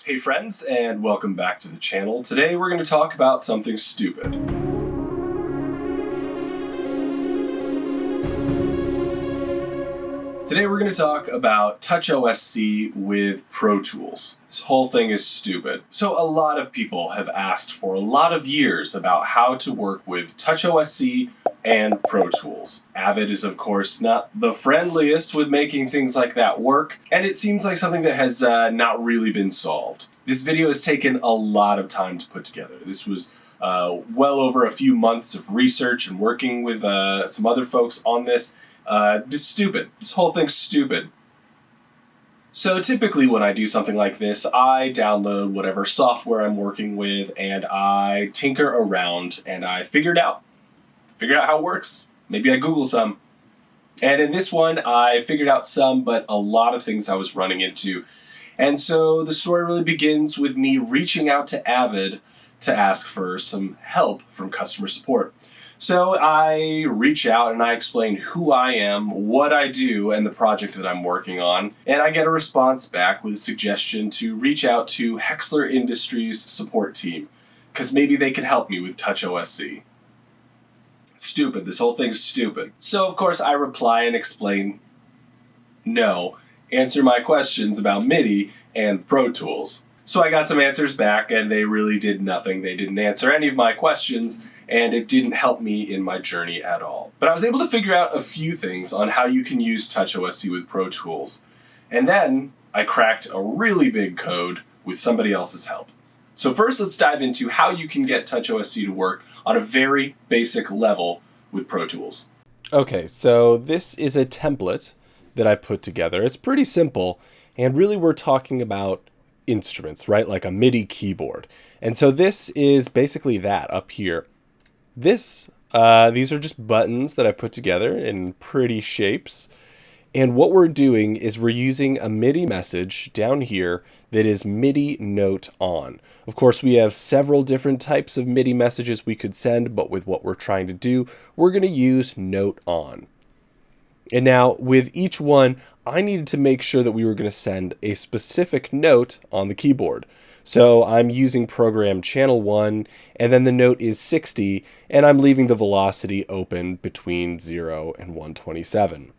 Hey friends, and welcome back to the channel. Today we're going to talk about something stupid. Today we're going to talk about TouchOSC with Pro Tools. This whole thing is stupid. So a lot of people have asked for a lot of years about how to work with TouchOSC and Pro Tools. Avid is of course not the friendliest with making things like that work, and it seems like something that has not really been solved. This video has taken a lot of time to put together. This was well over a few months of research and working with some other folks on this. Just stupid. This whole thing's stupid. So typically when I do something like this, I download whatever software I'm working with and I tinker around and I figure out how it works. Maybe I Google some. And in this one, I figured out some, but a lot of things I was running into. And so the story really begins with me reaching out to Avid to ask for some help from customer support. So I reach out and I explain who I am, what I do, and the project that I'm working on. And I get a response back with a suggestion to reach out to Hexler Industries support team, because maybe they could help me with TouchOSC. Stupid. This whole thing's stupid. So of course I reply and explain, no, answer my questions about MIDI and Pro Tools. So I got some answers back and they really did nothing. They didn't answer any of my questions and it didn't help me in my journey at all. But I was able to figure out a few things on how you can use TouchOSC with Pro Tools. And then I cracked a really big code with somebody else's help. So first let's dive into how you can get TouchOSC to work on a very basic level with Pro Tools. Okay, so this is a template that I put together. It's pretty simple, and really we're talking about instruments, right? Like a MIDI keyboard. And so this is basically that up here. These are just buttons that I put together in pretty shapes. And what we're doing is we're using a MIDI message down here that is MIDI note on. Of course, we have several different types of MIDI messages we could send, but with what we're trying to do, we're going to use note on. And now with each one, I needed to make sure that we were going to send a specific note on the keyboard. So I'm using program channel 1, and then the note is 60, and I'm leaving the velocity open between 0 and 127.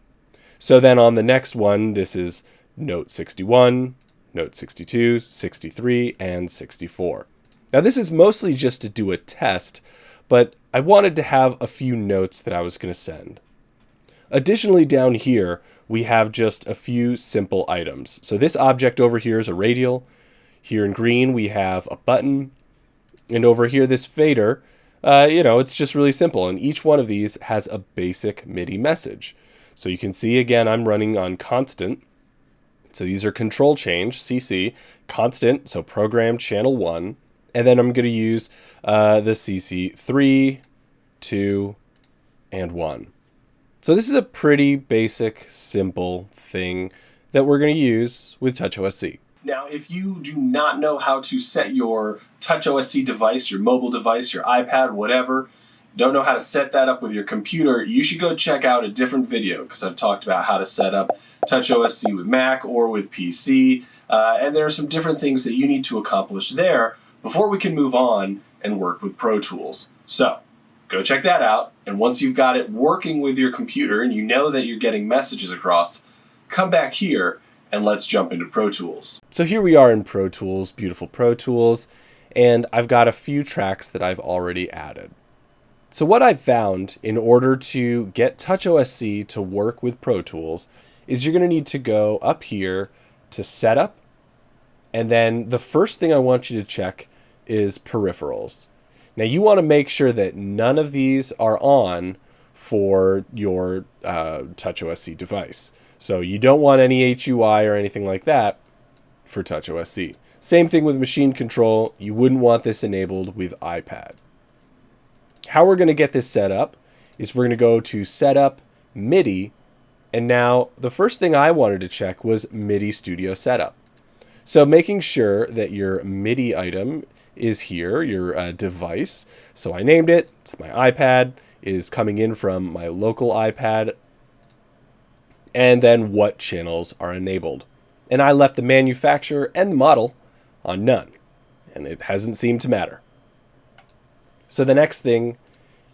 So then on the next one, this is note 61, note 62, 63, and 64. Now this is mostly just to do a test, but I wanted to have a few notes that I was going to send. Additionally, down here, we have just a few simple items. So this object over here is a radial. Here in green, we have a button. And over here, this fader, it's just really simple. And each one of these has a basic MIDI message. So you can see, again, I'm running on constant. So these are control change, CC, constant, so program channel 1. And then I'm going to use the CC 3, 2, and 1. So this is a pretty basic, simple thing that we're going to use with TouchOSC. Now, if you do not know how to set your TouchOSC device, your mobile device, your iPad, whatever, don't know how to set that up with your computer, you should go check out a different video because I've talked about how to set up TouchOSC with Mac or with PC, and there are some different things that you need to accomplish there before we can move on and work with Pro Tools. So, go check that out, and once you've got it working with your computer and you know that you're getting messages across, come back here and let's jump into Pro Tools. So here we are in Pro Tools, beautiful Pro Tools, and I've got a few tracks that I've already added. So what I've found in order to get TouchOSC to work with Pro Tools is you're going to need to go up here to Setup, and then the first thing I want you to check is Peripherals. Now you want to make sure that none of these are on for your TouchOSC device. So you don't want any HUI or anything like that for TouchOSC. Same thing with machine control. You wouldn't want this enabled with iPad. How we're going to get this set up is we're going to go to Setup, MIDI, and now the first thing I wanted to check was MIDI Studio Setup. So making sure that your MIDI item is here, your device. So I named it, it's my iPad, is coming in from my local iPad, and then what channels are enabled. And I left the manufacturer and the model on none, and it hasn't seemed to matter. So the next thing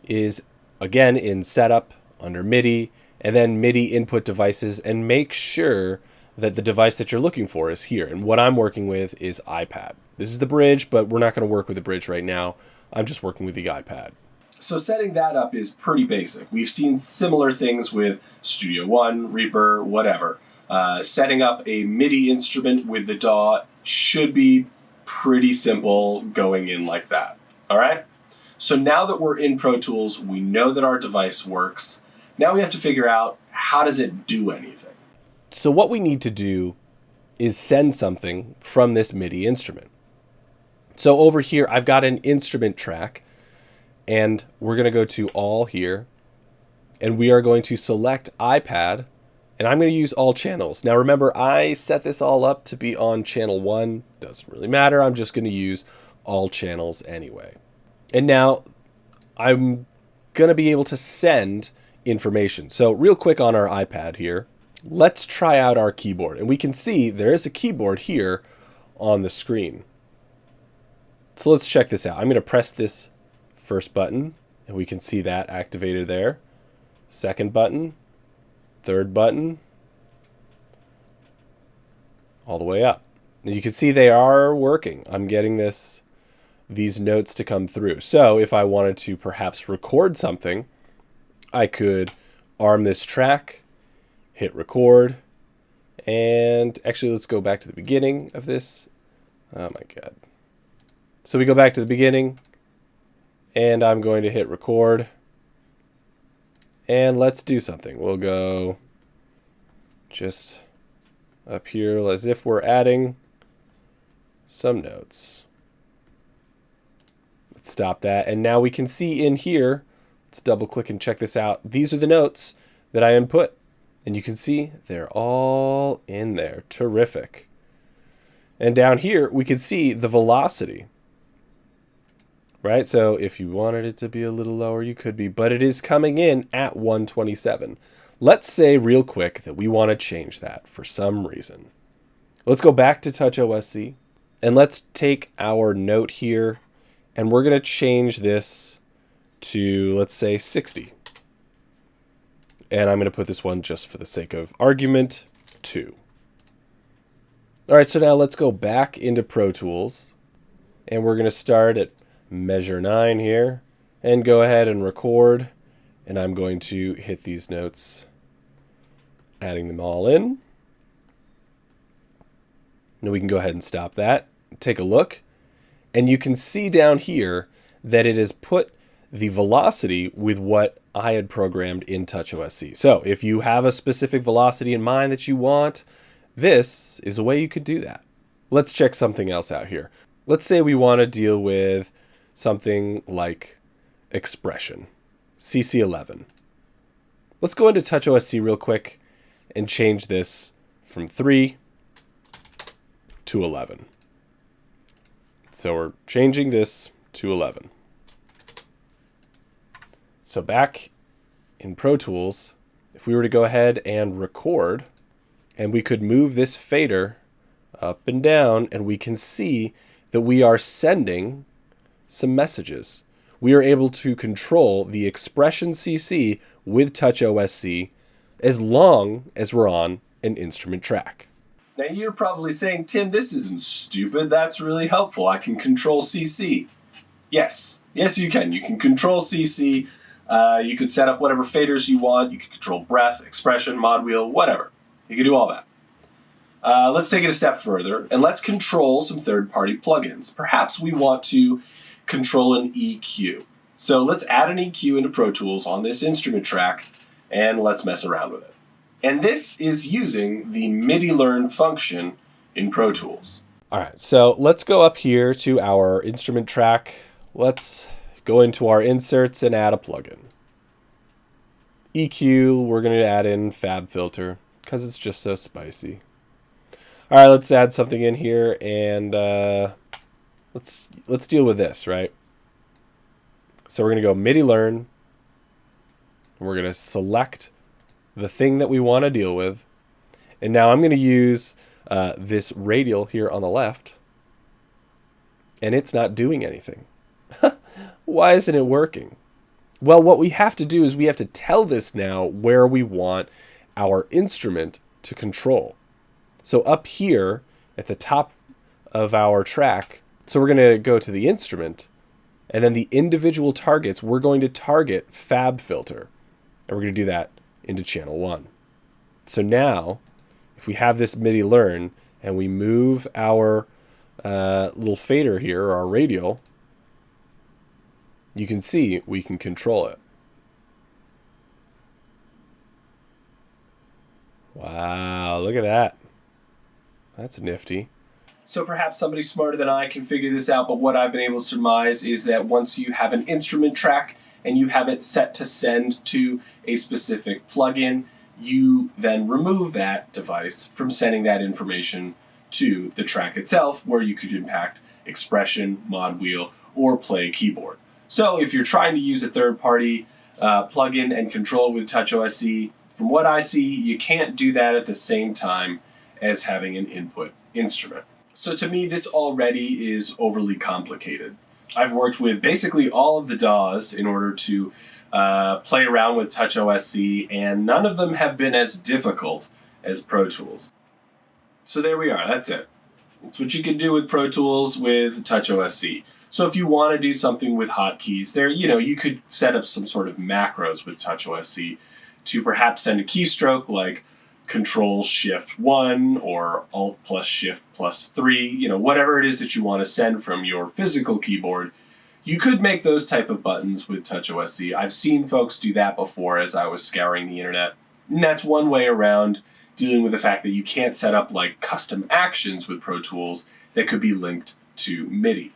is, again, in Setup, under MIDI, and then MIDI Input Devices, and make sure that the device that you're looking for is here. And what I'm working with is iPad. This is the bridge, but we're not going to work with the bridge right now. I'm just working with the iPad. So setting that up is pretty basic. We've seen similar things with Studio One, Reaper, whatever. Setting up a MIDI instrument with the DAW should be pretty simple going in like that. All right? So now that we're in Pro Tools, we know that our device works. Now we have to figure out, how does it do anything? So what we need to do is send something from this MIDI instrument. So over here, I've got an instrument track, and we're going to go to All here, and we are going to select iPad, and I'm going to use all channels. Now remember, I set this all up to be on channel 1. Doesn't really matter. I'm just going to use all channels anyway. And now I'm going to be able to send information. So real quick on our iPad here, let's try out our keyboard. And we can see there is a keyboard here on the screen. So let's check this out. I'm going to press this first button, and we can see that activated there. Second button, third button, all the way up. And you can see they are working. I'm getting these notes to come through. So if I wanted to perhaps record something, I could arm this track, hit record, and actually let's go back to the beginning of this. Oh my God. So we go back to the beginning, and I'm going to hit record, and let's do something. We'll go just up here as if we're adding some notes. Let's stop that, and now we can see in here, let's double click and check this out. These are the notes that I input, and you can see they're all in there. Terrific. And down here we can see the velocity, right? So if you wanted it to be a little lower, you could be, but it is coming in at 127. Let's say real quick that we want to change that for some reason. Let's go back to TouchOSC, and let's take our note here, and we're going to change this to, let's say, 60. And I'm going to put this one, just for the sake of argument, 2. All right, so now let's go back into Pro Tools, and we're going to start at measure 9 here, and go ahead and record. And I'm going to hit these notes, adding them all in. Now we can go ahead and stop that, take a look, and you can see down here that it has put the velocity with what I had programmed in TouchOSC. So if you have a specific velocity in mind that you want, this is a way you could do that. Let's check something else out here. Let's say we want to deal with something like expression, CC11. Let's go into TouchOSC real quick and change this from 3 to 11. So we're changing this to 11. So back in Pro Tools, if we were to go ahead and record, and we could move this fader up and down, and we can see that we are sending some messages. We are able to control the expression CC with TouchOSC as long as we're on an instrument track. Now you're probably saying, Tim, this isn't stupid. That's really helpful. I can control CC. Yes. Yes, you can. You can control CC. You could set up whatever faders you want. You can control breath, expression, mod wheel, whatever. You can do all that. Let's take it a step further, and let's control some third-party plugins. Perhaps we want to control an EQ. So let's add an EQ into Pro Tools on this instrument track, and let's mess around with it. And this is using the MIDI Learn function in Pro Tools. All right, so let's go up here to our instrument track. Let's go into our inserts and add a plugin. EQ, we're going to add in Fab Filter because it's just so spicy. All right, let's add something in here, and let's deal with this, right? So we're going to go MIDI Learn, and we're going to select the thing that we want to deal with. And now I'm going to use this radial here on the left, and it's not doing anything. Why isn't it working? Well, what we have to do is we have to tell this now where we want our instrument to control. So up here at the top of our track, so we're going to go to the instrument, and then the individual targets, we're going to target Fab Filter. And we're going to do that into channel 1. So now, if we have this MIDI Learn, and we move our little fader here, our radial, you can see we can control it. Wow, look at that. That's nifty. So perhaps somebody smarter than I can figure this out, but what I've been able to surmise is that once you have an instrument track and you have it set to send to a specific plugin, you then remove that device from sending that information to the track itself, where you could impact expression, mod wheel, or play keyboard. So if you're trying to use a third-party plugin and control with TouchOSC, from what I see, you can't do that at the same time as having an input instrument. So to me, this already is overly complicated. I've worked with basically all of the DAWs in order to play around with TouchOSC, and none of them have been as difficult as Pro Tools. So there we are, that's it. That's what you can do with Pro Tools with TouchOSC. So if you want to do something with hotkeys, there, you could set up some sort of macros with TouchOSC to perhaps send a keystroke like Control-Shift-1 or Alt+Shift+3, whatever it is that you want to send from your physical keyboard. You could make those type of buttons with TouchOSC. I've seen folks do that before as I was scouring the internet. And that's one way around dealing with the fact that you can't set up like custom actions with Pro Tools that could be linked to MIDI.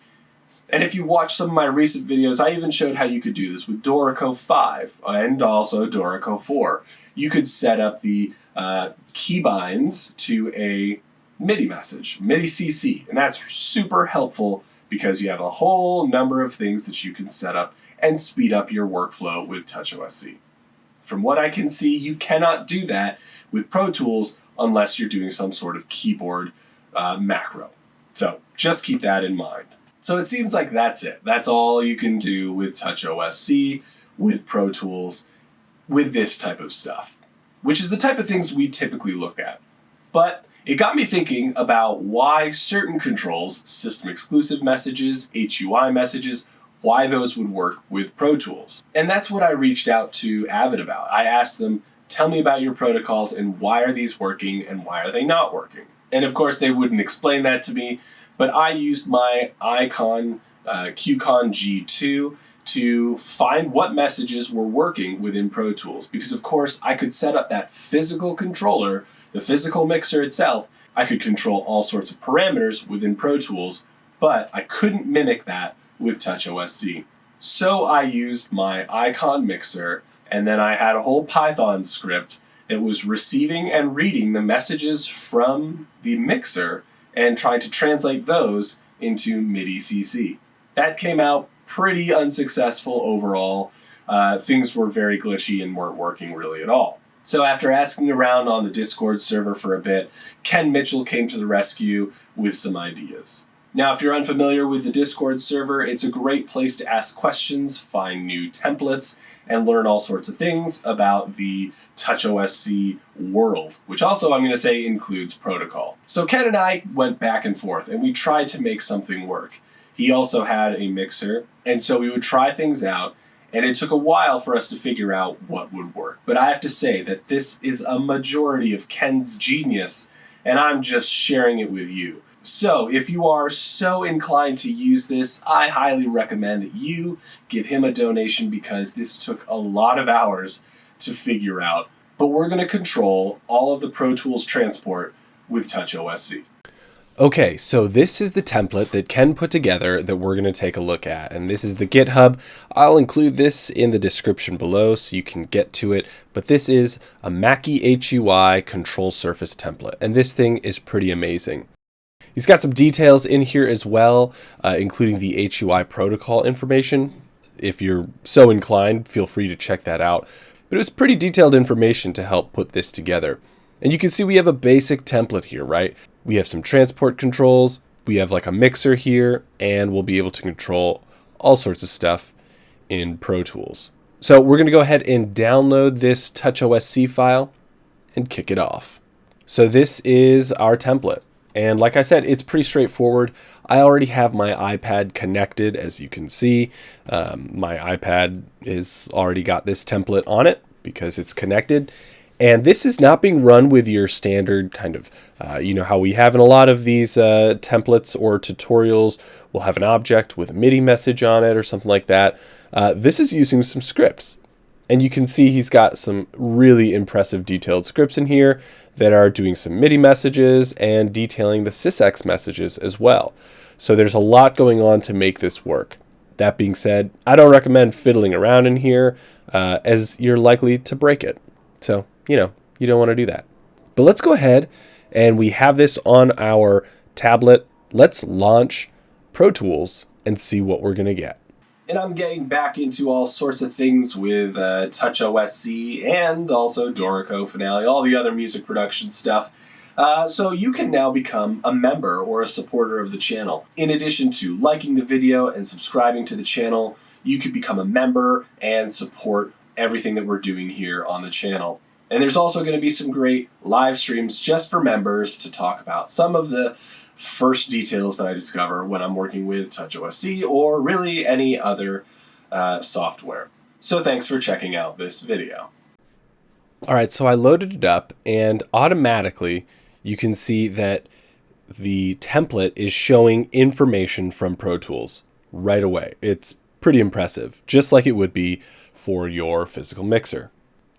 And if you watch some of my recent videos, I even showed how you could do this with Dorico 5 and also Dorico 4. You could set up the keybinds to a MIDI message, MIDI CC, and that's super helpful because you have a whole number of things that you can set up and speed up your workflow with TouchOSC. From what I can see, you cannot do that with Pro Tools unless you're doing some sort of keyboard macro. So just keep that in mind. So it seems like that's it. That's all you can do with TouchOSC, with Pro Tools, with this type of stuff, which is the type of things we typically look at. But it got me thinking about why certain controls, system exclusive messages, HUI messages, why those would work with Pro Tools. And that's what I reached out to Avid about. I asked them, tell me about your protocols and why are these working and why are they not working? And of course they wouldn't explain that to me, but I used my QCon G2 to find what messages were working within Pro Tools. Because of course I could set up that physical controller, the physical mixer itself. I could control all sorts of parameters within Pro Tools, but I couldn't mimic that with TouchOSC. So I used my Icon mixer, and then I had a whole Python script that was receiving and reading the messages from the mixer and trying to translate those into MIDI CC. That came out pretty unsuccessful overall. Things were very glitchy and weren't working really at all. So after asking around on the Discord server for a bit, Ken Mitchell came to the rescue with some ideas. Now, if you're unfamiliar with the Discord server, it's a great place to ask questions, find new templates, and learn all sorts of things about the TouchOSC world, which also, I'm going to say, includes protocol. So Ken and I went back and forth, and we tried to make something work. He also had a mixer, and so we would try things out, and it took a while for us to figure out what would work. But I have to say that this is a majority of Ken's genius, and I'm just sharing it with you. So if you are so inclined to use this, I highly recommend that you give him a donation because this took a lot of hours to figure out. But we're going to control all of the Pro Tools transport with TouchOSC. Okay, so this is the template that Ken put together that we're going to take a look at. And this is the GitHub. I'll include this in the description below so you can get to it. But this is a Mackie HUI Control Surface template. And this thing is pretty amazing. He's got some details in here as well, including the HUI protocol information. If you're so inclined, feel free to check that out. But it was pretty detailed information to help put this together. And you can see we have a basic template here, right? We have some transport controls, We have like a mixer here, and we'll be able to control all sorts of stuff in Pro Tools. So we're going to go ahead and download this TouchOSC file and kick it off. So this is our template. And like I said, it's pretty straightforward. I already have my iPad connected, as you can see. My iPad is already got this template on it because it's connected. And this is not being run with your standard kind of, you know how we have in a lot of these templates or tutorials, we'll have an object with a MIDI message on it or something like that. This is using some scripts. And you can see he's got some really impressive detailed scripts in here that are doing some MIDI messages and detailing the sysx messages as well. So there's a lot going on to make this work. That being said, I don't recommend fiddling around in here as you're likely to break it. So, you know, you don't want to do that. But let's go ahead, and we have this on our tablet. Let's launch Pro Tools and see what we're going to get. And I'm getting back into all sorts of things with TouchOSC and also Dorico, Finale, all the other music production stuff. So you can now become a member or a supporter of the channel. In addition to liking the video and subscribing to the channel, you could become a member and support everything that we're doing here on the channel. And there's also going to be some great live streams just for members to talk about some of the first details that I discover when I'm working with TouchOSC or really any other software. So thanks for checking out this video. All right, so I loaded it up, and automatically you can see that the template is showing information from Pro Tools right away. It's pretty impressive, just like it would be for your physical mixer.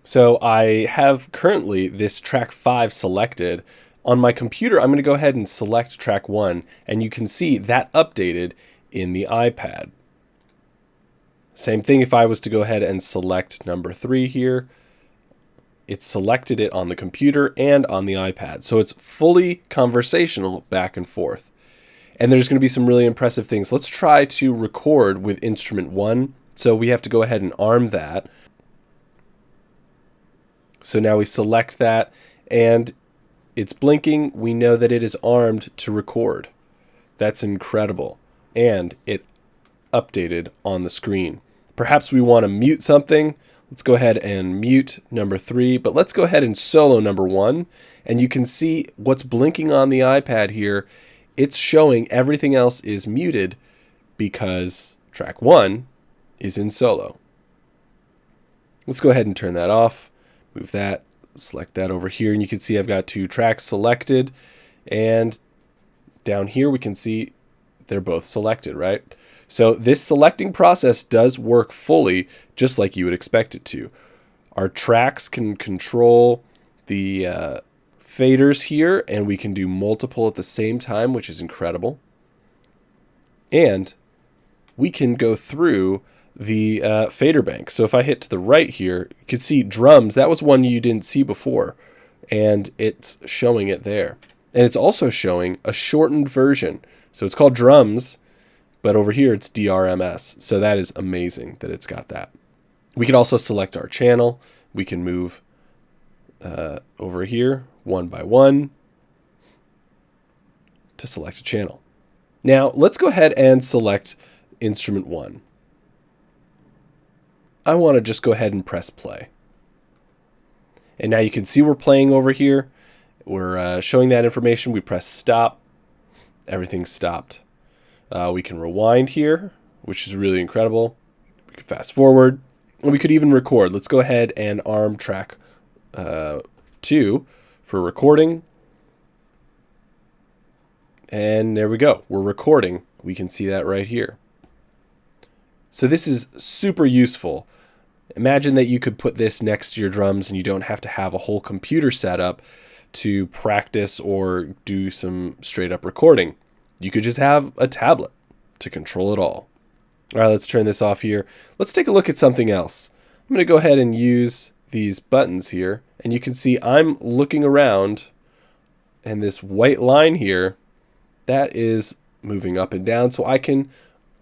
So I have currently this track 5 selected. On my computer, I'm going to go ahead and select track 1, and you can see that updated in the iPad. Same thing if I was to go ahead and select number 3 here. It's selected it on the computer and on the iPad. So it's fully conversational back and forth. And there's going to be some really impressive things. Let's try to record with instrument 1. So we have to go ahead and arm that. So now we select that, and it's blinking. We know that it is armed to record. That's incredible. And it updated on the screen. Perhaps we want to mute something. Let's go ahead and mute number 3, but let's go ahead and solo number 1. And you can see what's blinking on the iPad here. It's showing everything else is muted because track 1 is in solo. Let's go ahead and turn that off. Move that, select that over here, and you can see I've got 2 tracks selected, and down here we can see they're both selected, right? So this selecting process does work fully just like you would expect it to. Our tracks can control the faders here, and we can do multiple at the same time, which is incredible. And we can go through the fader bank. So if I hit to the right here, you can see drums. That was one you didn't see before, and it's showing it there. And it's also showing a shortened version. So it's called drums, but over here it's DRMS. So that is amazing that it's got that. We can also select our channel. We can move over here one by one to select a channel. Now let's go ahead and select instrument 1. I want to just go ahead and press play. And now you can see we're playing over here. We're showing that information. We press stop. Everything's stopped. We can rewind here, which is really incredible. We can fast forward. And we could even record. Let's go ahead and arm track 2 for recording. And there we go. We're recording. We can see that right here. So this is super useful. Imagine that you could put this next to your drums and you don't have to have a whole computer set up to practice or do some straight up recording. You could just have a tablet to control it all. All right, let's turn this off here. Let's take a look at something else. I'm going to go ahead and use these buttons here, and you can see I'm looking around, and this white line here, that is moving up and down, so I can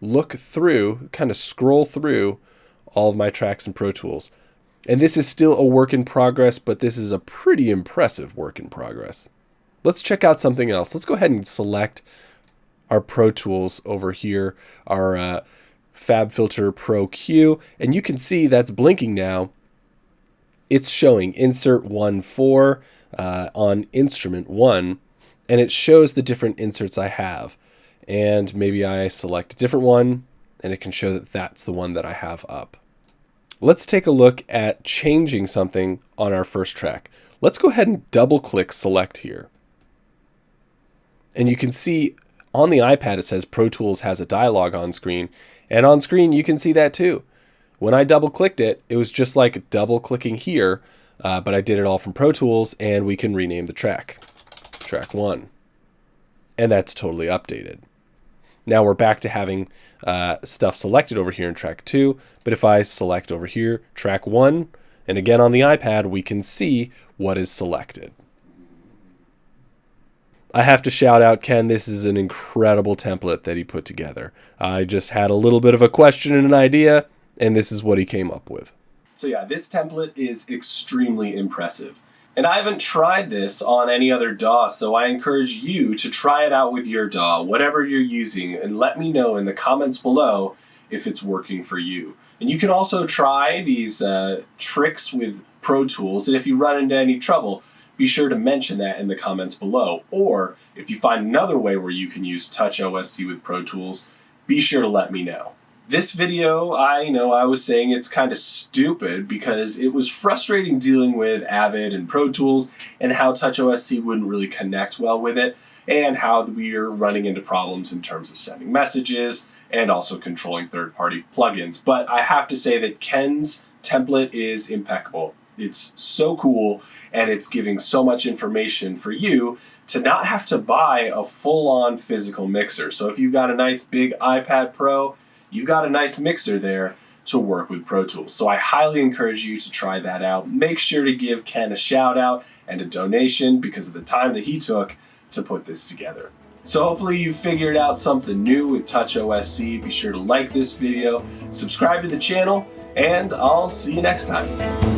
look through, kind of scroll through all of my tracks in Pro Tools. And this is still a work in progress, but this is a pretty impressive work in progress. Let's check out something else. Let's go ahead and select our Pro Tools over here, our FabFilter Pro Q, and you can see that's blinking now. It's showing insert 1-4 on instrument 1, and it shows the different inserts I have. And maybe I select a different one, and it can show that that's the one that I have up. Let's take a look at changing something on our first track. Let's go ahead and double-click select here. And you can see on the iPad it says Pro Tools has a dialog on screen, and on screen you can see that too. When I double-clicked it, it was just like double-clicking here, but I did it all from Pro Tools, and we can rename the track. Track 1. And that's totally updated. Now we're back to having stuff selected over here in track 2, but if I select over here, track 1, and again on the iPad, we can see what is selected. I have to shout out Ken, this is an incredible template that he put together. I just had a little bit of a question and an idea, and this is what he came up with. So yeah, this template is extremely impressive. And I haven't tried this on any other DAW, so I encourage you to try it out with your DAW, whatever you're using, and let me know in the comments below if it's working for you. And you can also try these tricks with Pro Tools, and if you run into any trouble, be sure to mention that in the comments below. Or if you find another way where you can use TouchOSC with Pro Tools, be sure to let me know. This video, I know I was saying it's kind of stupid because it was frustrating dealing with Avid and Pro Tools and how TouchOSC wouldn't really connect well with it, and how we're running into problems in terms of sending messages and also controlling third-party plugins. But I have to say that Ken's template is impeccable. It's so cool, and it's giving so much information for you to not have to buy a full-on physical mixer. So if you've got a nice big iPad Pro, you've got a nice mixer there to work with Pro Tools. So I highly encourage you to try that out. Make sure to give Ken a shout out and a donation because of the time that he took to put this together. So hopefully you figured out something new with TouchOSC. Be sure to like this video, subscribe to the channel, and I'll see you next time.